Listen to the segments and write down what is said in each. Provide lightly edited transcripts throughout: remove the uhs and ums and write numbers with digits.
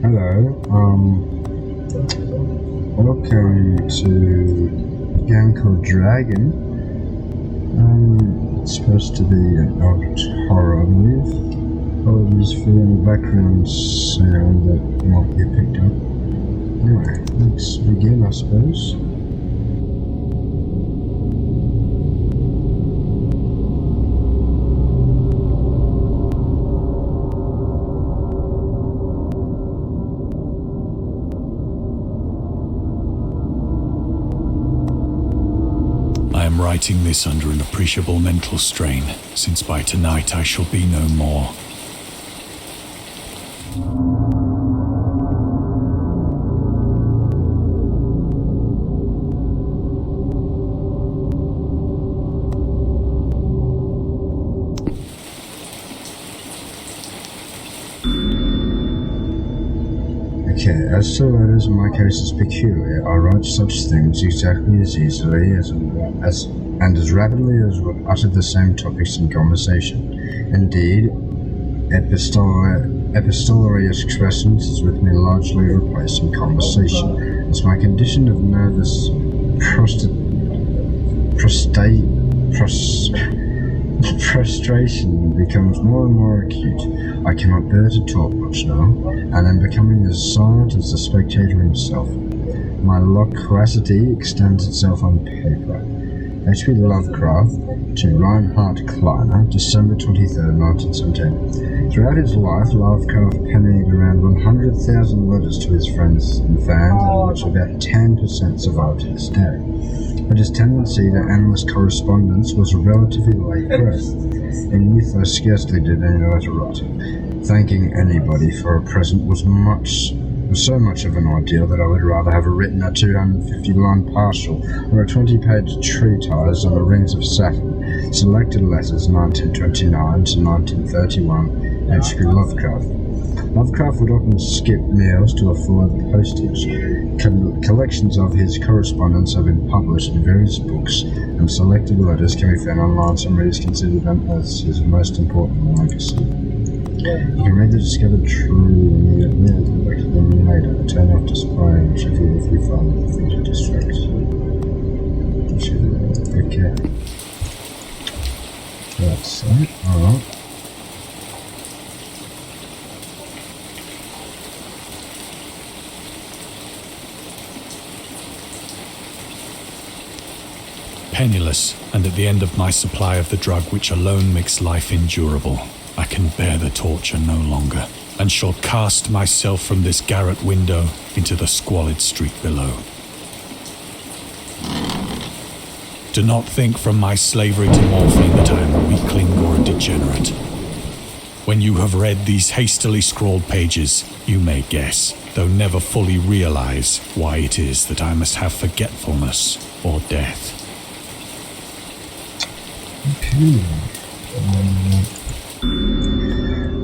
Hello, welcome to a game called Dragon. It's supposed to be an old horror, I believe. Apologies for any background sound that might get picked up. Anyway, let's begin, I suppose. I am writing this under an appreciable mental strain, since by tonight I shall be no more. Okay, as to letters, my case is peculiar. I write such things exactly as easily and as rapidly as would utter the same topics in conversation. Indeed, epistolary expressions is with me largely replacing conversation, as my condition of nervous frustration becomes more and more acute. I cannot bear to talk much now, and am becoming as silent as the spectator himself. My loquacity extends itself on paper. H.P. Lovecraft to Reinhard Kleiner, December 23, 1917. Throughout his life, Lovecraft penned around 100,000 letters to his friends and fans, of which about 10% survive to this day. But his tendency to endless correspondence was a relatively late growth. In youth, I scarcely did any letter writing. Thanking anybody for a present was so much of an ordeal that I would rather have written a 250-line partial or a 20-page treatise on the rings of Saturn. Selected letters 1929 to 1931, H.P. Lovecraft. Lovecraft would often skip meals to afford postage. Collections of his correspondence have been published in various books, and selected letters can be found online. Some readers consider them as his most important legacy. You can read the discovered truth immediately and collect them later. Turn off display and check it if you find anything to distract. Okay. That's it. Alright. Penniless, and at the end of my supply of the drug which alone makes life endurable, I can bear the torture no longer, and shall cast myself from this garret window into the squalid street below. Do not think from my slavery to morphine that I am a weakling or a degenerate. When you have read these hastily scrawled pages, you may guess, though never fully realize, why it is that I must have forgetfulness or death.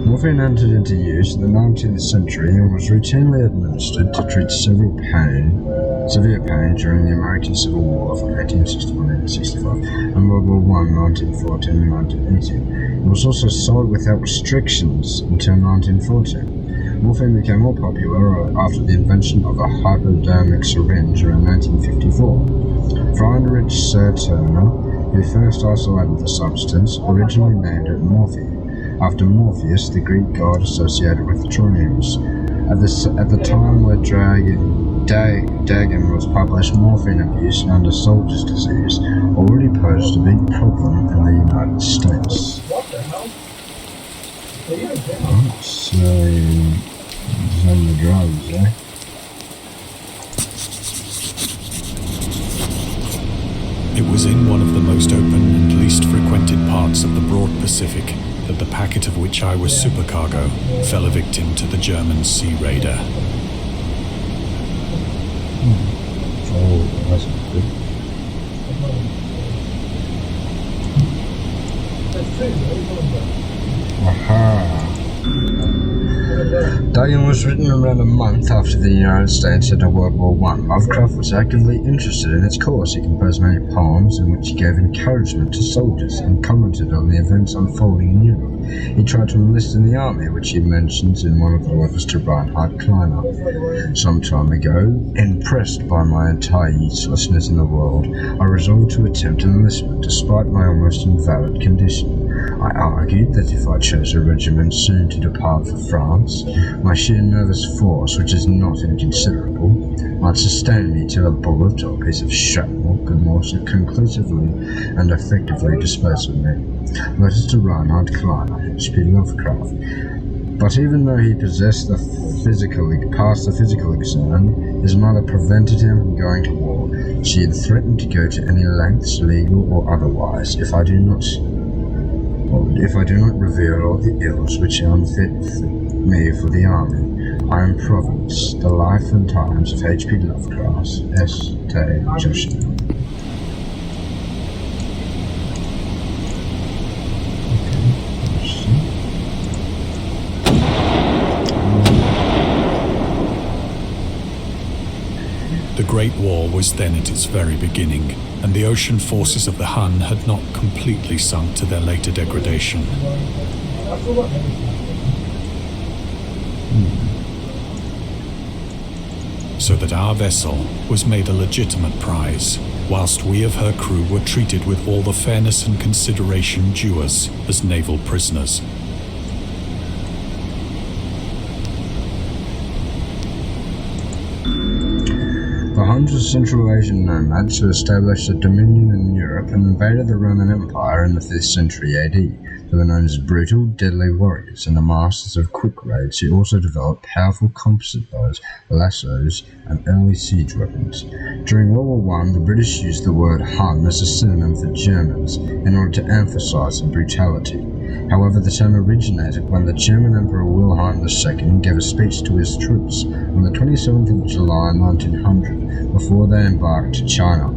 Morphine entered into use in the 19th century and was routinely administered to treat severe pain during the American Civil War from 1861-1865 and World War I, 1914-1918. It was also sold without restrictions until 1914. Morphine became more popular after the invention of a hypodermic syringe around 1954. Friedrich Serturner, who first isolated the substance, originally named it morphine, after Morpheus, the Greek god associated with dreams. At the time where Dagon was published, morphine abuse under soldiers' disease already posed a big problem in the United States. So, on the drugs, eh? It was in one of the most open and least frequented parts of the broad Pacific that the packet of which I was supercargo fell a victim to the German sea raider. Oh, that's good. Aha! Dagon was written around a month after the United States entered World War I. Lovecraft was actively interested in its cause. He composed many poems in which he gave encouragement to soldiers and commented on the events unfolding in Europe. He tried to enlist in the army, which he mentions in one of the letters to Reinhard Kleiner. Some time ago, impressed by my entire uselessness in the world, I resolved to attempt enlistment despite my almost invalid condition. I argued that if I chose a regiment soon to depart for France, my sheer nervous force, which is not inconsiderable, might sustain me till a bullet or piece of shrapnel could more so conclusively and effectively dispose of me. Letters to Reinhard Kleiner, H.P. Lovecraft. But even though he possessed passed the physical exam, his mother prevented him from going to war. She had threatened to go to any lengths, legal or otherwise, if I do not reveal all the ills which unfit me for the army. I am Providence, the life and times of H.P. Lovecraft, S. T. Joshua. The Great War was then at its very beginning, and the ocean forces of the Hun had not completely sunk to their later degradation. So that our vessel was made a legitimate prize, whilst we of her crew were treated with all the fairness and consideration due us as naval prisoners. The Huns were Central Asian nomads who established a dominion in Europe and invaded the Roman Empire in the 5th century AD. They were known as brutal, deadly warriors and the masters of quick raids who also developed powerful composite bows, lassos, and early siege weapons. During World War I, the British used the word Hun as a synonym for Germans in order to emphasize their brutality. However, the term originated when the German Emperor Wilhelm II gave a speech to his troops on the 27th of July 1900 before they embarked to China.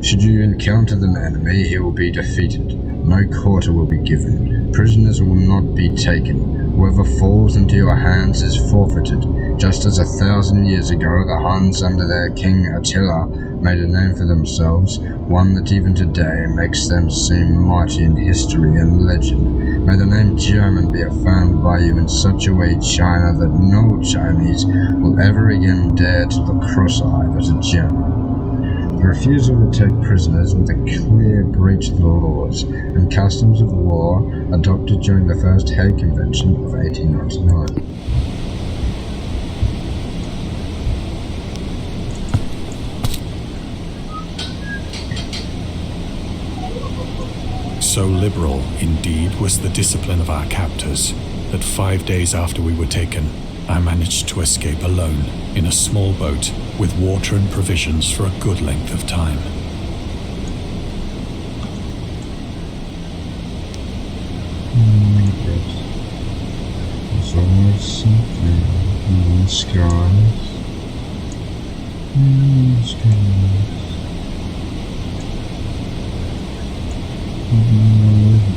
Should you encounter the enemy, he will be defeated. No quarter will be given. Prisoners will not be taken. Whoever falls into your hands is forfeited. Just as 1,000 years ago the Huns under their king Attila made a name for themselves, one that even today makes them seem mighty in history and legend. May the name German be affirmed by you in such a way, China, that no Chinese will ever again dare to look cross-eyed at a German. The refusal to take prisoners was a clear breach of the laws and customs of war adopted during the First Hague Convention of 1899. So liberal, indeed, was the discipline of our captors, that 5 days after we were taken, I managed to escape alone in a small boat with water and provisions for a good length of time. There's always something in the skies. In the skies.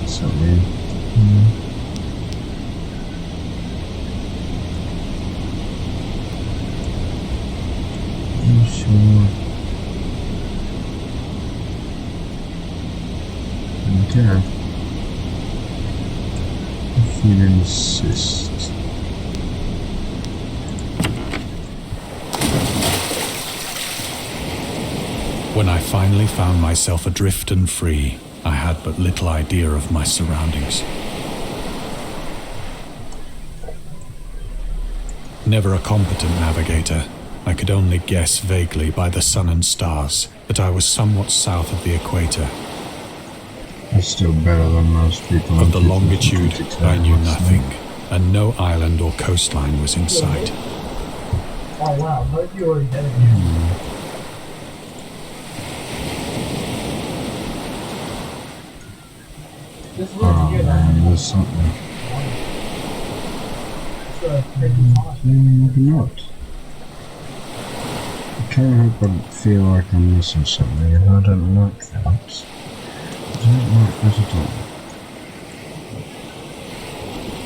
Something. I'm sure. Okay. If you insist. When I finally found myself adrift and free, I had but little idea of my surroundings. Never a competent navigator, I could only guess vaguely by the sun and stars that I was somewhat south of the equator. It's still better than most people. Of the longitude, I knew nothing, and no island or coastline was in sight. Oh wow, but you already did it. There's something. Maybe not. I can't help but feel like I'm missing something, and I don't like that. I don't like that at all.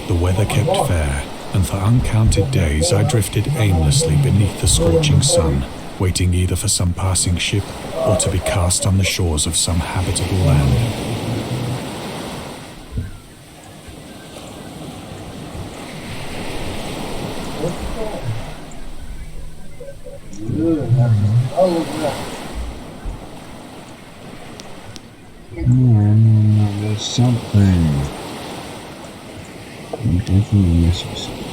The weather kept fair, and for uncounted days I drifted aimlessly beneath the scorching sun, waiting either for some passing ship or to be cast on the shores of some habitable land. There's something. I'm definitely missing something.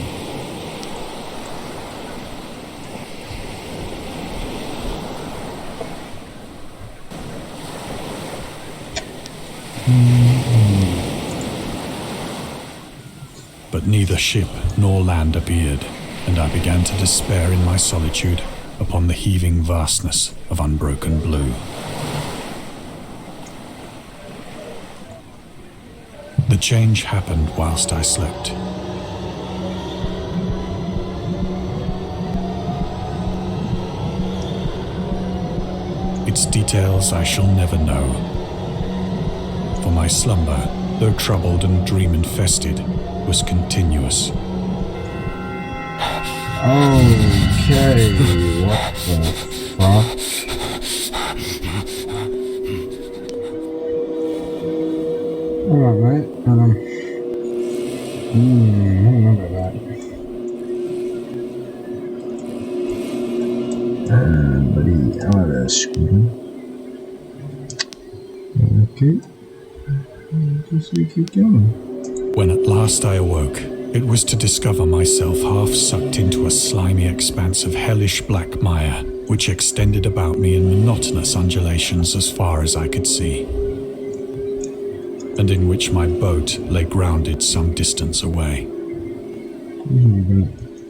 But neither ship nor land appeared, and I began to despair in my solitude upon the heaving vastness of unbroken blue. The change happened whilst I slept. Its details I shall never know, for my slumber, though troubled and dream-infested, was continuous. Okay, what the fuck? Alright, mate. I don't remember that. Buddy, how about scooter? Okay. Just we keep going. When at last I awoke, it was to discover myself half sucked into a slimy expanse of hellish black mire, which extended about me in monotonous undulations as far as I could see, and in which my boat lay grounded some distance away.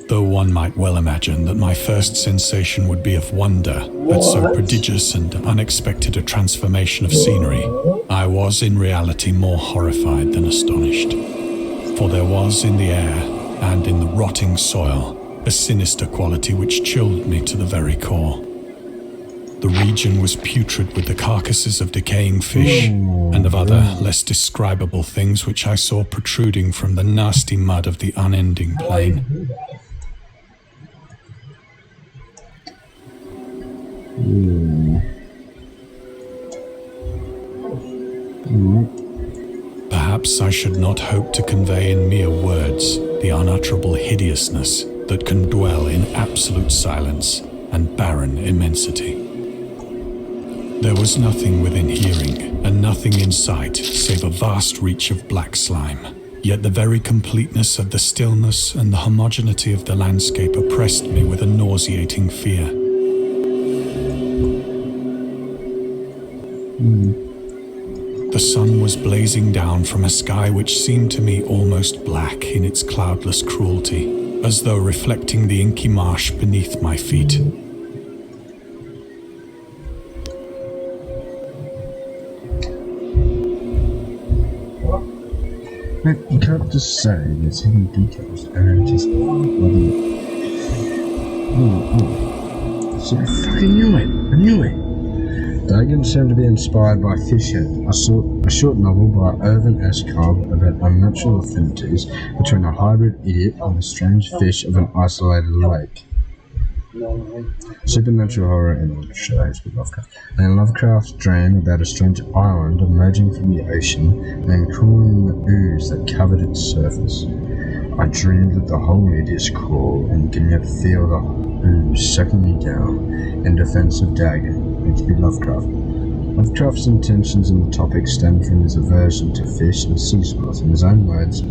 Though one might well imagine that my first sensation would be of wonder at so prodigious and unexpected a transformation of scenery, I was in reality more horrified than astonished. For there was in the air and in the rotting soil a sinister quality which chilled me to the very core. The region was putrid with the carcasses of decaying fish and of other less describable things which I saw protruding from the nasty mud of the unending plain. Perhaps I should not hope to convey in mere words the unutterable hideousness that can dwell in absolute silence and barren immensity. There was nothing within hearing and nothing in sight save a vast reach of black slime. Yet the very completeness of the stillness and the homogeneity of the landscape oppressed me with a nauseating fear. The sun was blazing down from a sky which seemed to me almost black in its cloudless cruelty, as though reflecting the inky marsh beneath my feet. But you can't just say there's hidden details and just bloody... So I fucking knew it! I knew it! Dagon seemed to be inspired by Fishhead, a short novel by Irvin S. Cobb about unnatural affinities between a hybrid idiot and a strange fish of an isolated lake. Supernatural horror and shades with Lovecraft. And Lovecraft's dream about a strange island emerging from the ocean and cooling the ooze that covered its surface. I dreamed that the whole idiot's crawl and can yet feel the ooze sucking me down in defense of Dagon. H.P. Lovecraft. Lovecraft's intentions in the topic stemmed from his aversion to fish and sea sports. In his own words,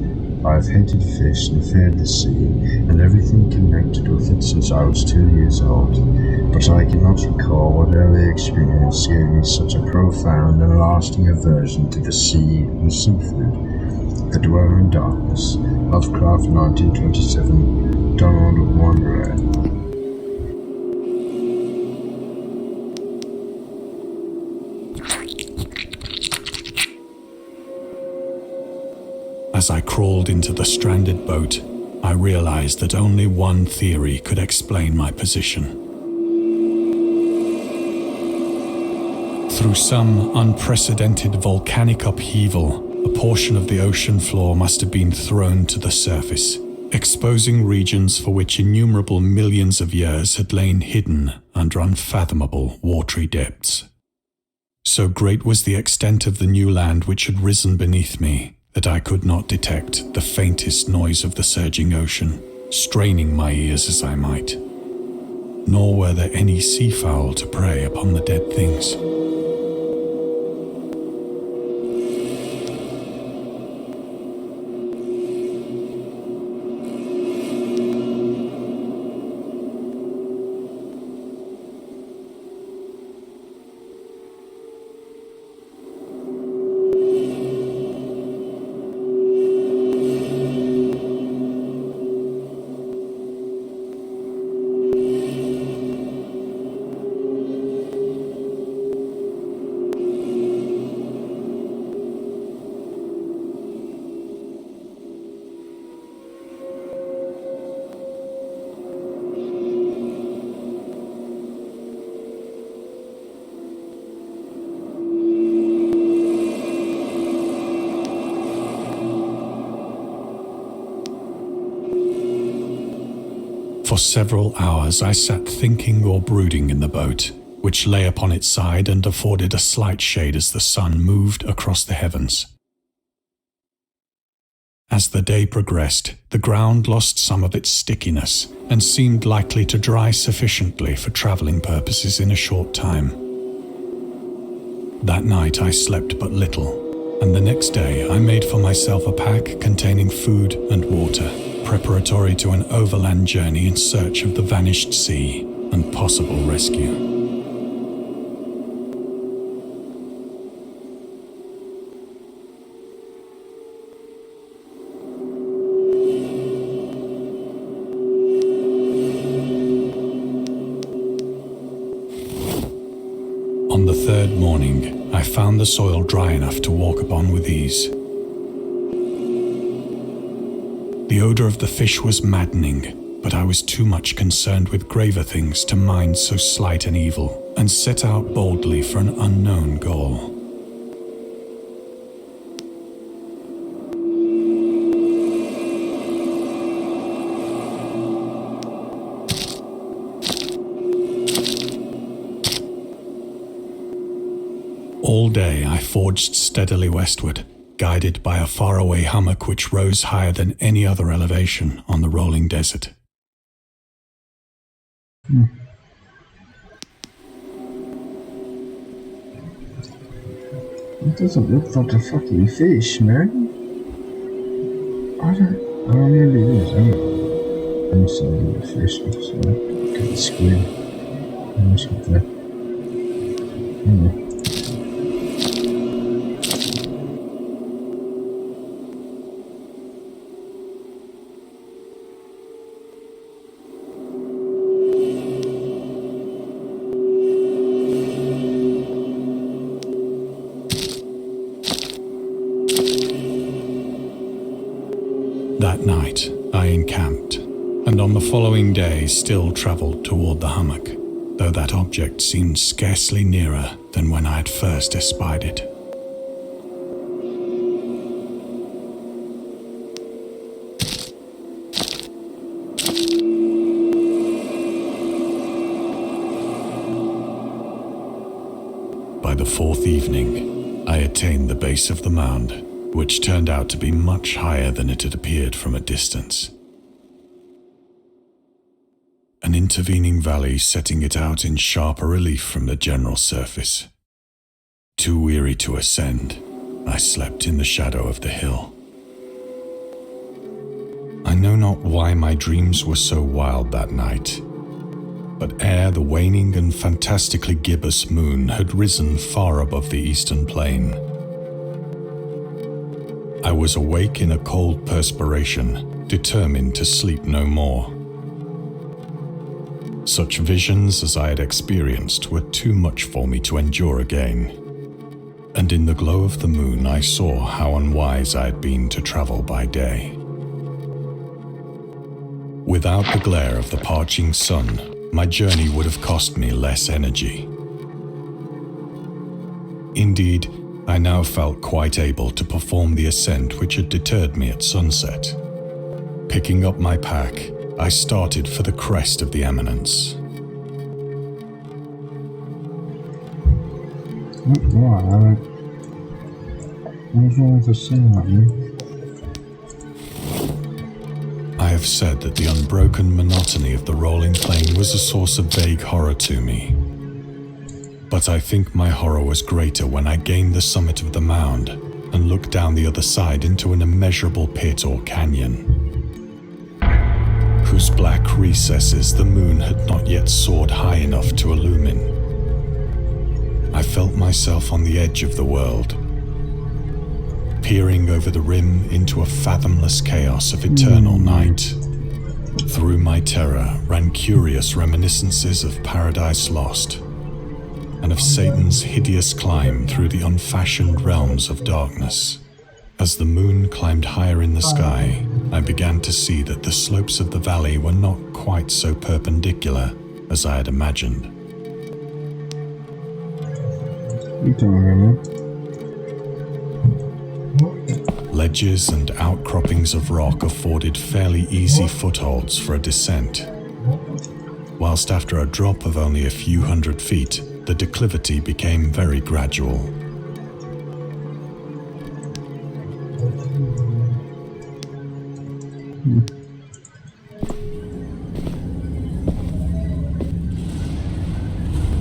I have hated fish and feared the sea, and everything connected with it since I was 2 years old. But I cannot recall what early experience gave me such a profound and lasting aversion to the sea and seafood. The Dweller in Darkness, Lovecraft, 1927, Donald Wanderer. As I crawled into the stranded boat, I realized that only one theory could explain my position. Through some unprecedented volcanic upheaval, A portion of the ocean floor must have been thrown to the surface, exposing regions for which innumerable millions of years had lain hidden under unfathomable watery depths. So great was the extent of the new land which had risen beneath me that I could not detect the faintest noise of the surging ocean, straining my ears as I might. Nor were there any seafowl to prey upon the dead things. For several hours I sat thinking or brooding in the boat, which lay upon its side and afforded a slight shade as the sun moved across the heavens. As the day progressed, the ground lost some of its stickiness and seemed likely to dry sufficiently for travelling purposes in a short time. That night I slept but little, and the next day I made for myself a pack containing food and water, preparatory to an overland journey in search of the vanished sea and possible rescue. On the third morning, I found the soil dry enough to walk upon with ease. The odor of the fish was maddening, but I was too much concerned with graver things to mind so slight an evil, and set out boldly for an unknown goal. All day I forged steadily westward, guided by a faraway hummock which rose higher than any other elevation on the rolling desert. It doesn't look like a fucking fish, man. Oh, maybe it is. I'm sorry, the fish. So look at the squid. Let's get there. That night, I encamped, and on the following day still travelled toward the hummock, though that object seemed scarcely nearer than when I had first espied it. By the fourth evening, I attained the base of the mound, which turned out to be much higher than it had appeared from a distance. An intervening valley setting it out in sharper relief from the general surface. Too weary to ascend, I slept in the shadow of the hill. I know not why my dreams were so wild that night, but ere the waning and fantastically gibbous moon had risen far above the eastern plain, I was awake in a cold perspiration, determined to sleep no more. Such visions as I had experienced were too much for me to endure again, and in the glow of the moon I saw how unwise I had been to travel by day. Without the glare of the parching sun, my journey would have cost me less energy. Indeed, I now felt quite able to perform the ascent which had deterred me at sunset. Picking up my pack, I started for the crest of the eminence. What's wrong with the sound? I have said that the unbroken monotony of the rolling plain was a source of vague horror to me. But I think my horror was greater when I gained the summit of the mound and looked down the other side into an immeasurable pit or canyon, whose black recesses the moon had not yet soared high enough to illumine. I felt myself on the edge of the world, peering over the rim into a fathomless chaos of eternal night. Through my terror ran curious reminiscences of Paradise Lost, and of Satan's hideous climb through the unfashioned realms of darkness. As the moon climbed higher in the sky, I began to see that the slopes of the valley were not quite so perpendicular as I had imagined. Ledges and outcroppings of rock afforded fairly easy footholds for a descent, whilst after a drop of only a few hundred feet, the declivity became very gradual.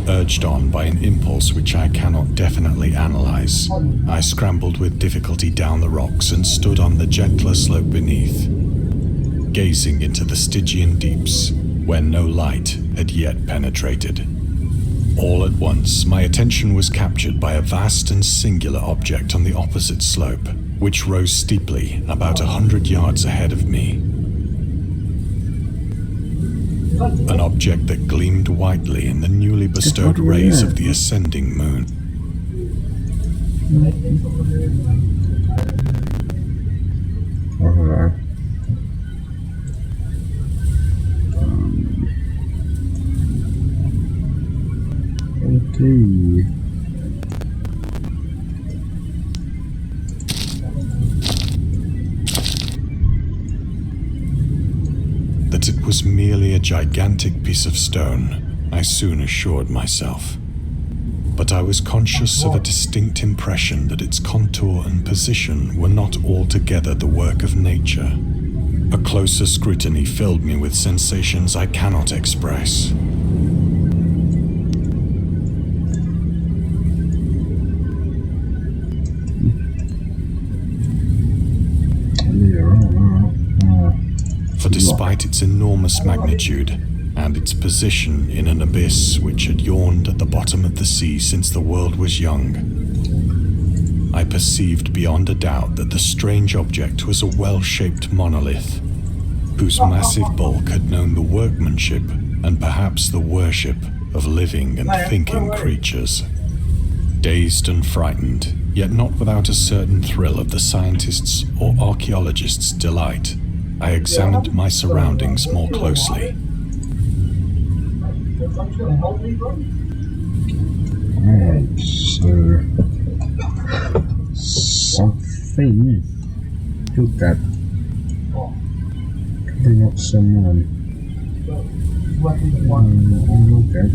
Urged on by an impulse which I cannot definitely analyze, I scrambled with difficulty down the rocks and stood on the gentler slope beneath, gazing into the Stygian deeps where no light had yet penetrated. All at once, my attention was captured by a vast and singular object on the opposite slope, which rose steeply about 100 yards ahead of me. An object that gleamed whitely in the newly bestowed rays of the ascending moon. Okay. That it was merely a gigantic piece of stone, I soon assured myself. But I was conscious of a distinct impression that its contour and position were not altogether the work of nature. A closer scrutiny filled me with sensations I cannot express. For despite its enormous magnitude and its position in an abyss which had yawned at the bottom of the sea since the world was young, I perceived beyond a doubt that the strange object was a well-shaped monolith, whose massive bulk had known the workmanship and perhaps the worship of living and thinking creatures. Dazed and frightened, yet not without a certain thrill of the scientist's or archaeologist's delight, I examined my surroundings more closely. Alright, so something took that. Could be not someone. Okay.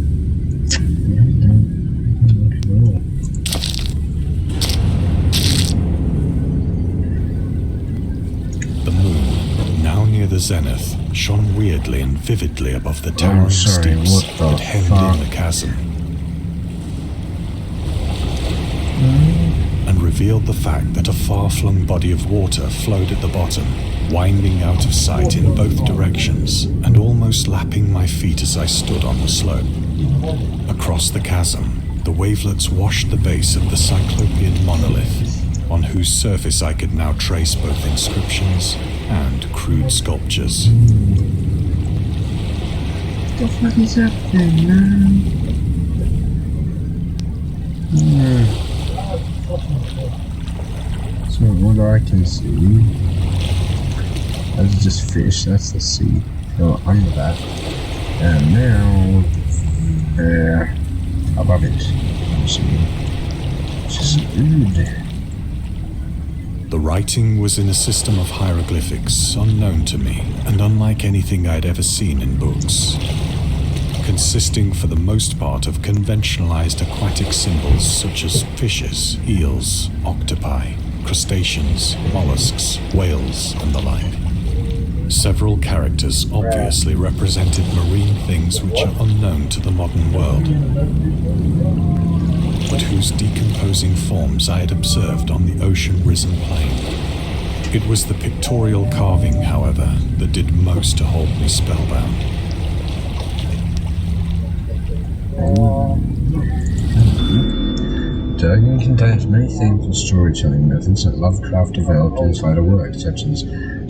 The moon, now near the zenith, shone weirdly and vividly above the towering steeps that hemmed in the chasm, and revealed the fact that a far-flung body of water flowed at the bottom, winding out of sight in both directions and almost lapping my feet as I stood on the slope. Across the chasm, the wavelets washed the base of the cyclopean monolith, on whose surface I could now trace both inscriptions and crude sculptures. What the fuck is happening, man? So what I can see, that's just fish, that's the sea. So under that, and now, above it, I'm assuming, just The writing was in a system of hieroglyphics unknown to me and unlike anything I'd ever seen in books, consisting for the most part of conventionalized aquatic symbols such as fishes, eels, octopi, crustaceans, mollusks, whales, and the like. Several characters obviously represented marine things which are unknown to the modern world, but whose decomposing forms I had observed on the ocean-risen plain. It was the pictorial carving, however, that did most to hold me spellbound. Dagon contains many themes and storytelling methods that Lovecraft developed in his later work, such as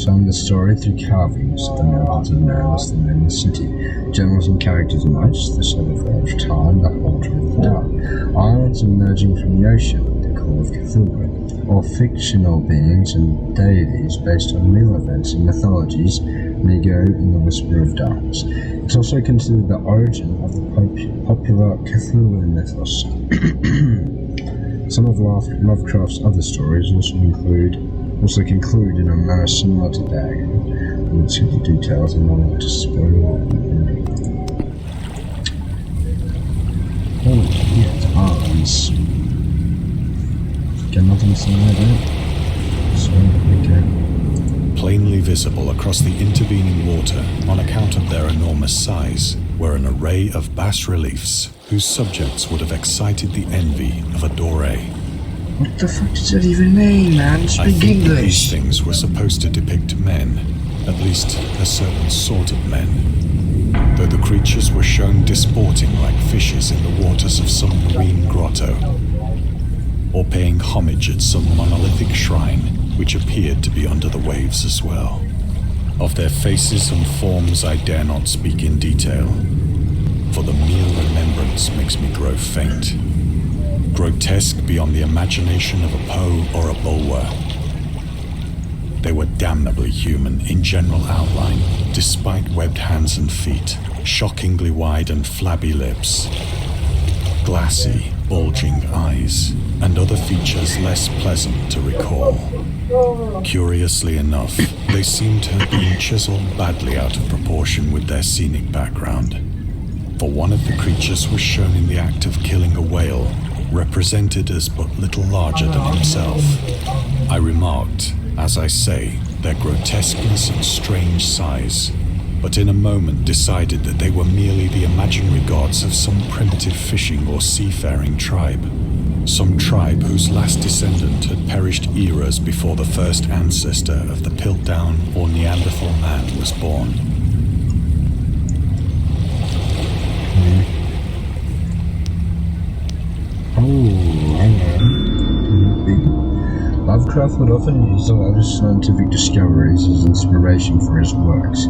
telling the story through carvings of the mountains of Manus, the moon, the city, generals and characters' notes, the celebrator of time, the halter of the dark, islands emerging from the ocean, the call of Cthulhu, or fictional beings and deities based on real events and mythologies, Migo and the Whisper of Darkness. It's also considered the origin of the popular Cthulhu mythos. Some of Lovecraft's other stories also conclude in a manner similar to Dagon. I won't see the details and not want to spoil. Oh, yeah, it's arms. Get nothing to say about so, okay. Plainly visible across the intervening water on account of their enormous size were an array of bas-reliefs whose subjects would have excited the envy of a doré. What the fuck does that even mean, man? I Speak think that English! these things were supposed to depict men, at least a certain sort of men, though the creatures were shown disporting like fishes in the waters of some marine grotto, or paying homage at some monolithic shrine which appeared to be under the waves as well. Of their faces and forms I dare not speak in detail, for the mere remembrance makes me grow faint. Grotesque beyond the imagination of a Poe or a Bulwer. They were damnably human in general outline, despite webbed hands and feet, shockingly wide and flabby lips, glassy, bulging eyes, and other features less pleasant to recall. Curiously enough, they seemed to have been chiseled badly out of proportion with their scenic background, for one of the creatures was shown in the act of killing a whale, represented as but little larger than himself. I remarked, as I say, their grotesqueness and strange size, but in a moment decided that they were merely the imaginary gods of some primitive fishing or seafaring tribe. Some tribe whose last descendant had perished eras before the first ancestor of the Piltdown or Neanderthal man was born. Lovecraft would often use the latest scientific discoveries as inspiration for his works.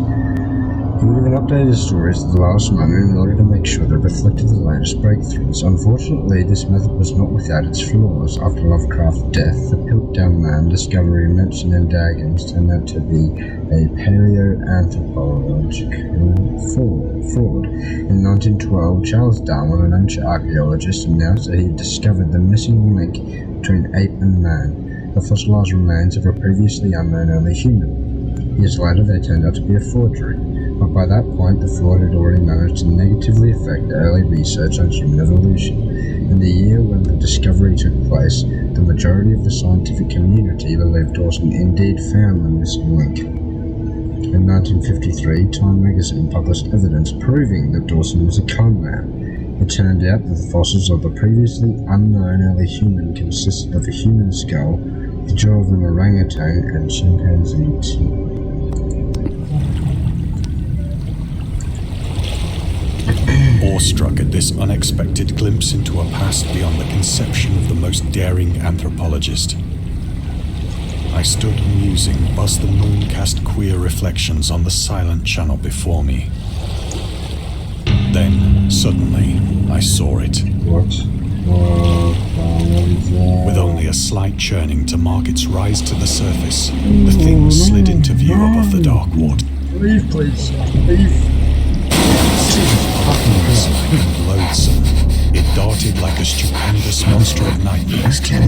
He would even update his stories at the last moment in order to make sure they reflected the latest breakthroughs. Unfortunately, this method was not without its flaws. After Lovecraft's death, the Piltdown Man discovery mentioned in Dagon's turned out to be a paleoanthropological fraud. In 1912, Charles Darwin, an archaeologist, announced that he had discovered the missing link between ape and man, the fossilized remains of a previously unknown early human. Years later, they turned out to be a forgery, but by that point, the fraud had already managed to negatively affect early research on human evolution. In the year when the discovery took place, the majority of the scientific community believed Dawson indeed found the missing link. In 1953, Time magazine published evidence proving that Dawson was a con man. It turned out that the fossils of the previously unknown early human consisted of a human skull, the jaw of an orangutan, and chimpanzee teeth. Awestruck at this unexpected glimpse into a past beyond the conception of the most daring anthropologist, I stood musing as the moon cast queer reflections on the silent channel before me. Then, suddenly, I saw it. What? With only a slight churning to mark its rise to the surface, the thing slid into view above the dark water. Leave, please. Leave. And loathsome, it darted like a stupendous monster of nightmares toward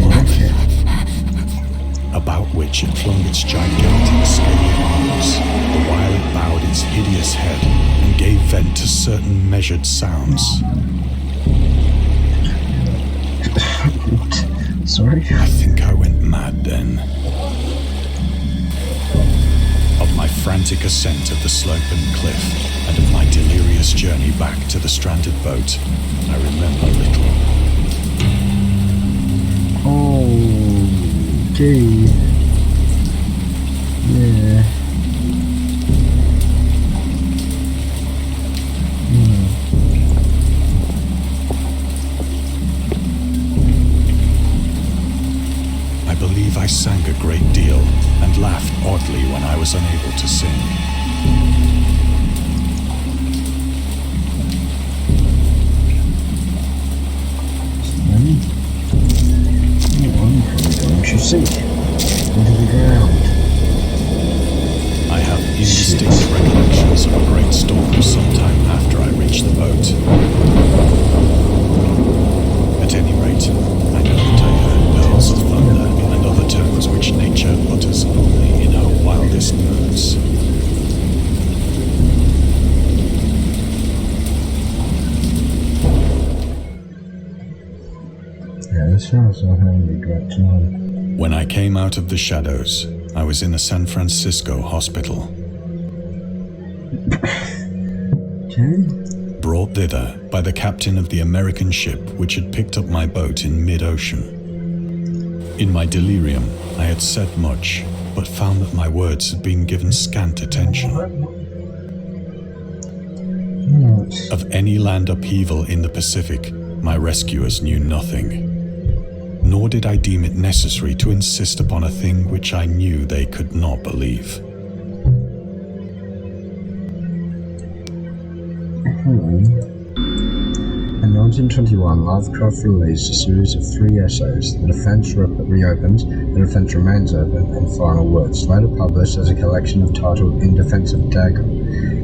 which it flung its gigantic scaly arms, the while it bowed its hideous head and gave vent to certain measured sounds. Sorry? I think I went mad then. Of my frantic ascent of the sloping cliff and of my delirious journey back to the stranded boat, I remember little. Okay. Yeah. I believe I sang a great deal and laughed oddly when I was unable to sing. I'm probably going to sink into the ground. I have indistinct recollections of a great storm sometime after I reached the boat. At any rate, I know that I heard pearls of thunder and other tones which nature utters only in her wildest moods. Yeah, this sounds like having a great time. When I came out of the shadows, I was in a San Francisco hospital. Okay. Brought thither by the captain of the American ship which had picked up my boat in mid-ocean. In my delirium, I had said much, but found that my words had been given scant attention. Of any land upheaval in the Pacific, my rescuers knew nothing. Nor did I deem it necessary to insist upon a thing which I knew they could not believe. In 1921, Lovecraft released a series of 3 essays, The Defense Reopens, The Defense Remains Open, and Final Words, later published as a collection titled In Defense of Dagon,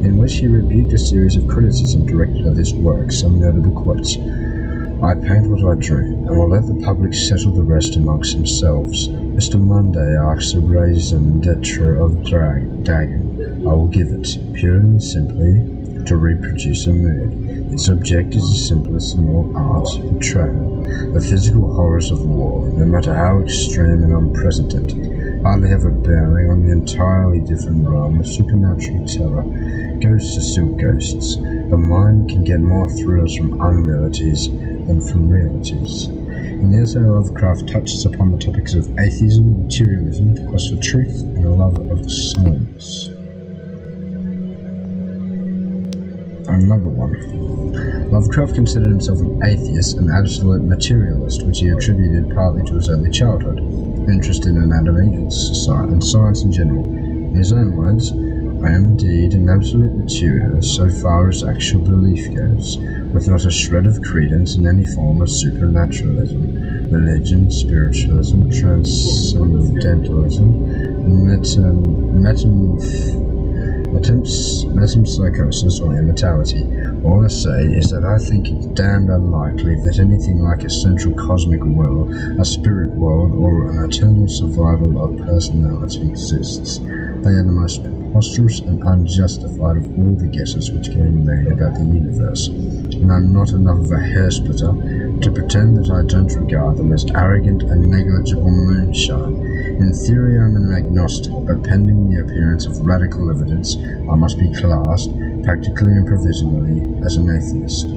in which he rebuked a series of criticism directed at his work. Some notable quotes: "I paint what I dream, and will let the public settle the rest amongst themselves. Mr. Monday asks a raison d'etre of Dagon. I will give it, purely and simply, to reproduce a mood. Its object is as simple as in all art, betrayal. The physical horrors of war, no matter how extreme and unprecedented, hardly have a bearing on the entirely different realm of supernatural terror. Ghosts are still ghosts. The mind can get more thrills from unrealities than from realities." In the essay, Lovecraft touches upon the topics of atheism, materialism, the quest for truth, and a love of the silence. Another one. Lovecraft considered himself an atheist and absolute materialist, which he attributed partly to his early childhood, interest in anatomy and science in general. In his own words, "I am indeed an absolute materialist so far as actual belief goes, with not a shred of credence in any form of supernaturalism, religion, spiritualism, transcendentalism, metempsychosis, or immortality. All I say is that I think it's damned unlikely that anything like a central cosmic will, a spirit world, or an eternal survival of personality exists. They are the most preposterous and unjustified of all the guesses which can be made about the universe, and I'm not enough of a hair-splitter to pretend that I don't regard them as arrogant and negligible moonshine. In theory I'm an agnostic, but pending the appearance of radical evidence, I must be classed, practically and provisionally, as an atheist."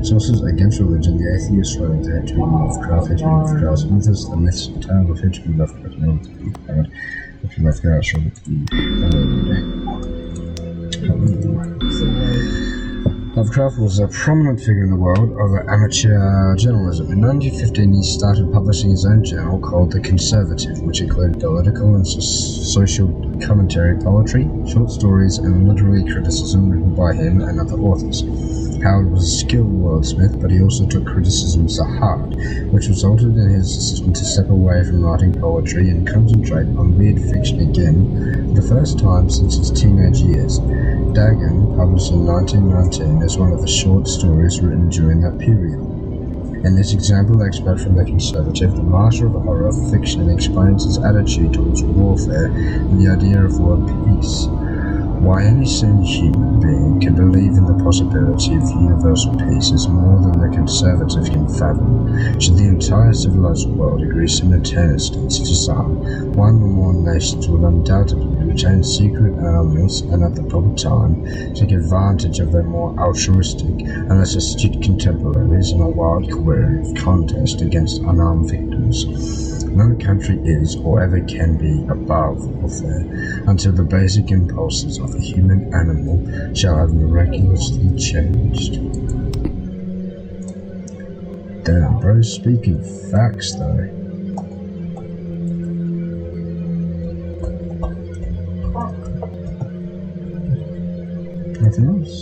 Sources against religion: The Atheist Writing to H.P. Lovecraft, H.P. Lovecraft's Myths, The Myths, The Tale of H.P. Lovecraft, H.P. Lovecraft, Lovecraft was a prominent figure in the world of amateur journalism. In 1915, he started publishing his own journal called The Conservative, which included political and social commentary, poetry, short stories, and literary criticism written by him and other authors. Howard was a skilled wordsmith, but he also took criticisms to heart, which resulted in his decision to step away from writing poetry and concentrate on weird fiction again, for the first time since his teenage years. Dagon, published in 1919, is one of the short stories written during that period. In this example, the expert from the conservative, the master of horror fiction explains his attitude towards warfare and the idea of world peace. Why any sane human being can believe in the possibility of universal peace is more than the conservative can fathom. Should the entire civilized world agree simultaneously to disarm, one or more nations will undoubtedly retain secret armies and at the proper time take advantage of their more altruistic and less astute contemporaries in a wild career of contest against unarmed victims. No country is or ever can be above warfare until the basic impulses of the human animal shall have miraculously changed. Damn, bro, speaking facts though. Nothing else?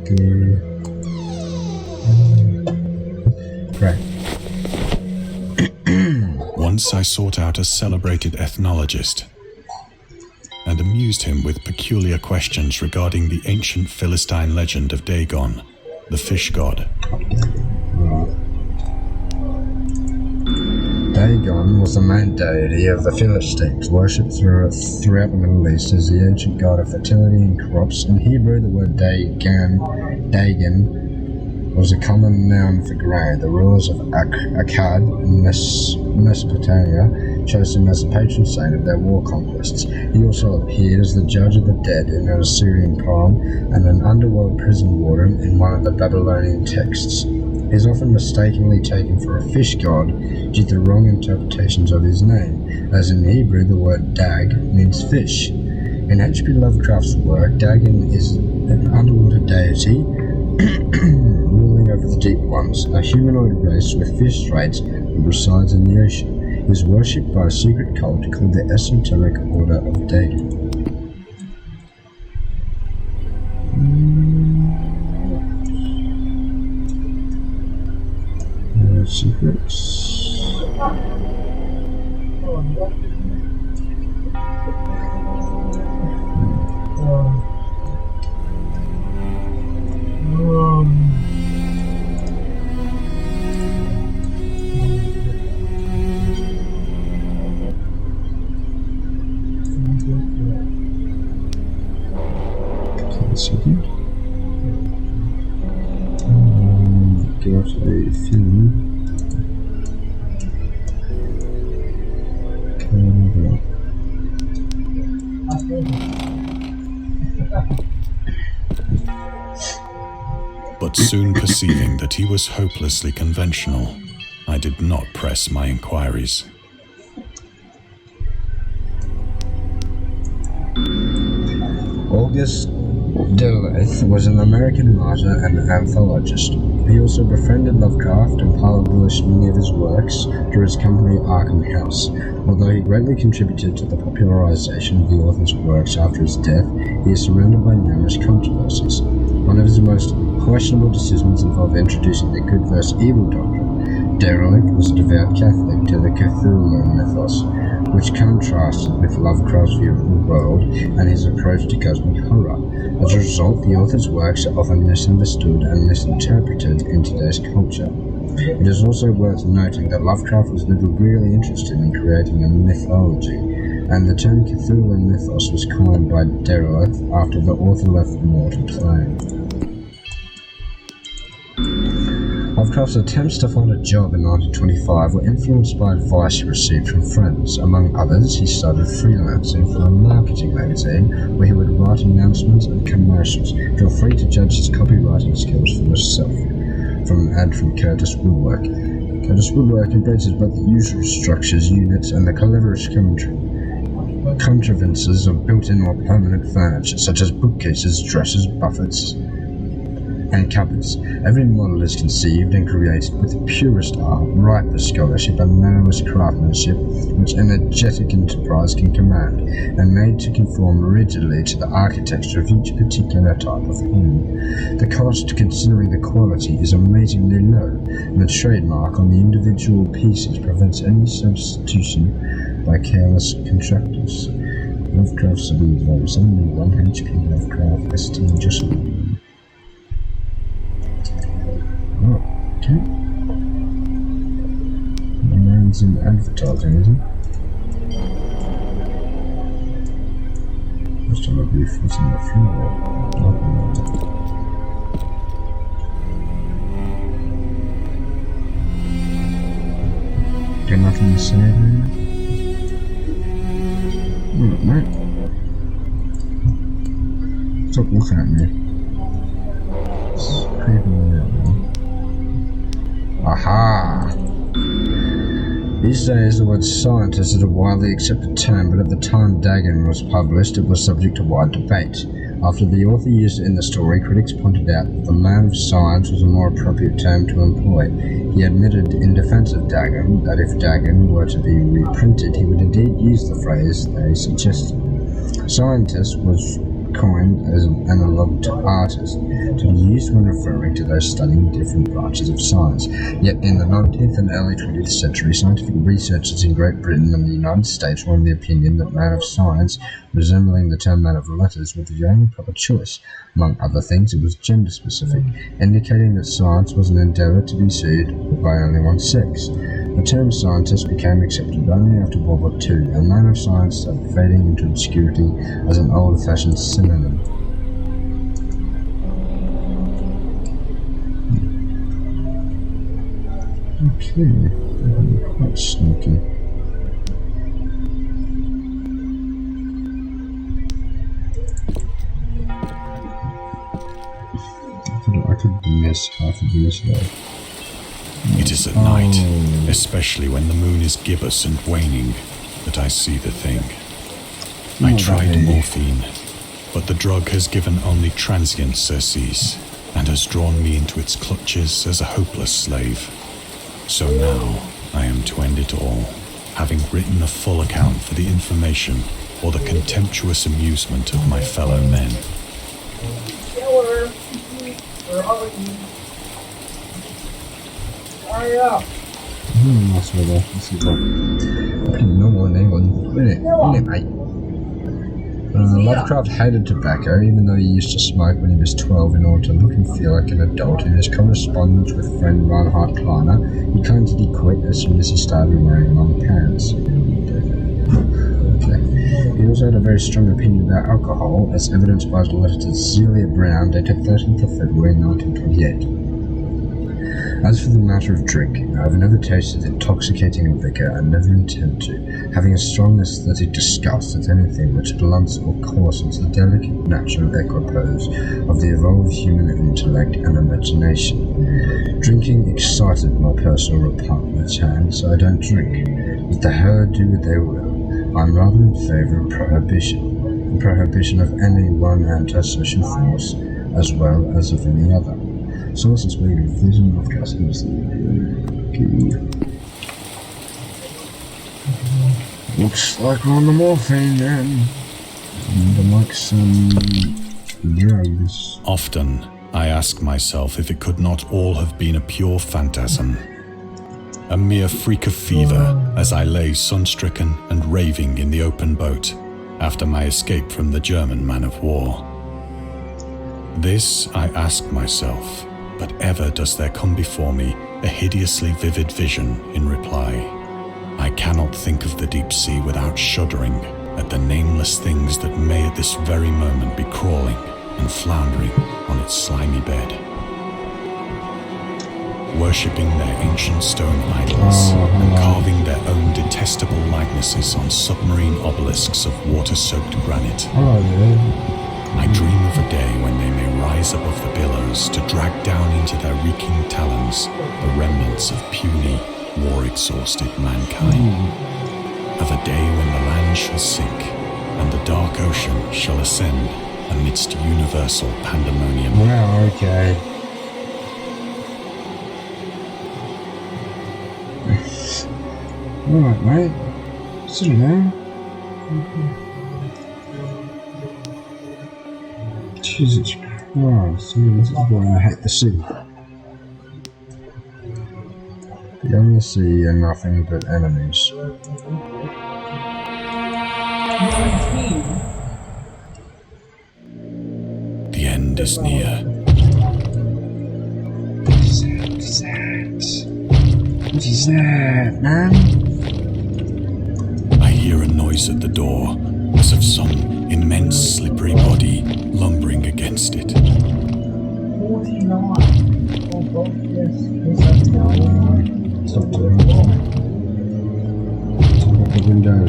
Okay. Right. Once I sought out a celebrated ethnologist and amused him with peculiar questions regarding the ancient Philistine legend of Dagon, the fish god. Dagon was the main deity of the Philistines, worshipped throughout the Middle East as the ancient god of fertility and crops. In Hebrew, the word Dagon was a common noun for grain. The rulers of Akkad in Mesopotamia chose him as the patron saint of their war conquests. He also appeared as the judge of the dead in an Assyrian poem and an underworld prison warden in one of the Babylonian texts. He is often mistakenly taken for a fish god due to wrong interpretations of his name, as in Hebrew the word Dag means fish. In H.P. Lovecraft's work, Dagon is an underwater deity ruling over the deep ones, a humanoid race with fish traits who resides in the ocean. He is worshipped by a secret cult called the Esoteric Order of Dagon. Secrets. Second. Go to the film. But soon perceiving that he was hopelessly conventional, I did not press my inquiries. August Derleth was an American writer and anthologist. He also befriended Lovecraft and published many of his works through his company Arkham House. Although he greatly contributed to the popularization of the author's works after his death, he is surrounded by numerous controversies. One of his most questionable decisions involved introducing the good versus evil doctrine. Derelict was a devout Catholic to the Cthulhu mythos, which contrasted with Lovecraft's view of the world and his approach to cosmic horror. As a result, the author's works are often misunderstood and misinterpreted in today's culture. It is also worth noting that Lovecraft was never really interested in creating a mythology, and the term Cthulhu mythos was coined by Derelith after the author left the mortal plane. Lovecraft's attempts to find a job in 1925 were influenced by advice he received from friends. Among others, he started freelancing for a marketing magazine where he would write announcements and commercials. Feel free to judge his copywriting skills for yourself. From an ad from Curtis Woodwork. Curtis Woodwork embraces both the usual structures, units, and the cleverest contrivances of built-in or permanent furniture, such as bookcases, dressers, buffets, and cupboards. Every model is conceived and created with the purest art, ripe for scholarship, and narrowest craftsmanship which energetic enterprise can command, and made to conform rigidly to the architecture of each particular type of home. The cost, considering the quality, is amazingly low, and the trademark on the individual pieces prevents any substitution by careless contractors. Lovecraft Studies, 71 HP Lovecraft, ST Justin. Okay. The man's in advertising, is he? Most of the roof was in the floor. Got nothing to say there? Alright, mate. Stop looking at me. It's creeping me out now. Aha! These days the word scientist is a widely accepted term, but at the time Dagon was published, it was subject to wide debate. After the author used it in the story, critics pointed out that the man of science was a more appropriate term to employ. He admitted in defense of Dagon that if Dagon were to be reprinted, he would indeed use the phrase they suggested. Scientist was coined as an analogue to artist, to be used when referring to those studying different branches of science. Yet in the 19th and early 20th century, scientific researchers in Great Britain and the United States were of the opinion that man of science, resembling the term man of letters, was the only proper choice. Among other things, it was gender specific, indicating that science was an endeavour to be pursued by only one sex. The term scientist became accepted only after World War II, and man of science started fading into obscurity as an old-fashioned synonym. Okay, quite sneaky. I could miss half of this though. It is at night, especially when the moon is gibbous and waning, that I see the thing. I tried morphine, but the drug has given only transient surcease, and has drawn me into its clutches as a hopeless slave. So now I am to end it all, having written a full account for the information or the contemptuous amusement of my fellow men. Killer! Where are you? Hurry up! That's really this is pretty normal in England, isn't it? Isn't it, mate? Lovecraft hated tobacco, even though he used to smoke when he was 12 in order to look and feel like an adult. In his correspondence with friend Reinhard Kleiner, he claimed that he quit as soon as he started wearing long pants. Okay. He also had a very strong opinion about alcohol, as evidenced by his letter to Celia Brown, dated 13th of February 1928. As for the matter of drink, I have never tasted intoxicating liquor and never intend to, having a strong aesthetic disgust at anything which blunts or coarsens the delicate natural equipoise of the evolved human intellect and imagination. Drinking excited my personal repugnance, and so I don't drink. Let the herd do what they will. I am rather in favour of prohibition, the prohibition of any one antisocial force, as well as of any other. Sources made of vision of customers. Looks like we're on the morphine then. And like some drugs. Often, I ask myself if it could not all have been a pure phantasm. A mere freak of fever as I lay sun-stricken and raving in the open boat after my escape from the German man-of-war. This I ask myself, but ever does there come before me a hideously vivid vision in reply. I cannot think of the deep sea without shuddering at the nameless things that may at this very moment be crawling and floundering on its slimy bed, worshipping their ancient stone idols and carving their own detestable likenesses on submarine obelisks of water-soaked granite. I dream of a day when they may rise above the billows to drag down into their reeking talons the remnants of puny, war-exhausted mankind. Of a day when the land shall sink and the dark ocean shall ascend amidst universal pandemonium. Wow, okay. Alright, mate. Sit down. Jesus Christ, this is why I hate the sea. Beyond the sea are nothing but enemies. The end is near. is that? What is that, man? I hear a noise at the door, as of some immense slippery body lumbering against it. 49. Oh God, yes. Yes, that's the one. Stop doing that. Stop at the window.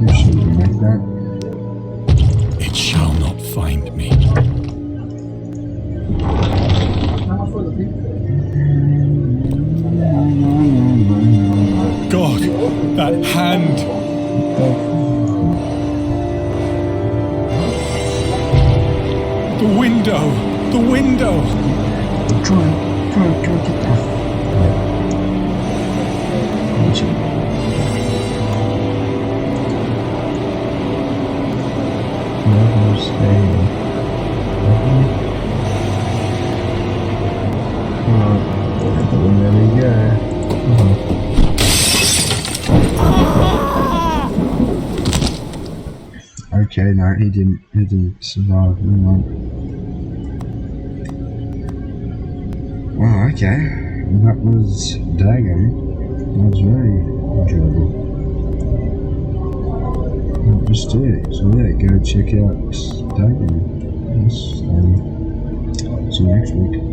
You shouldn't make that. It shall not find me. Now for the big thing. God, that hand! The window! The window! Try to get that. Never stay. There we go. Okay, no, he didn't survive. Well, okay. That was Dagon. That was very enjoyable. Just do it. So yeah, go check out Dagon. Yes, see you next week.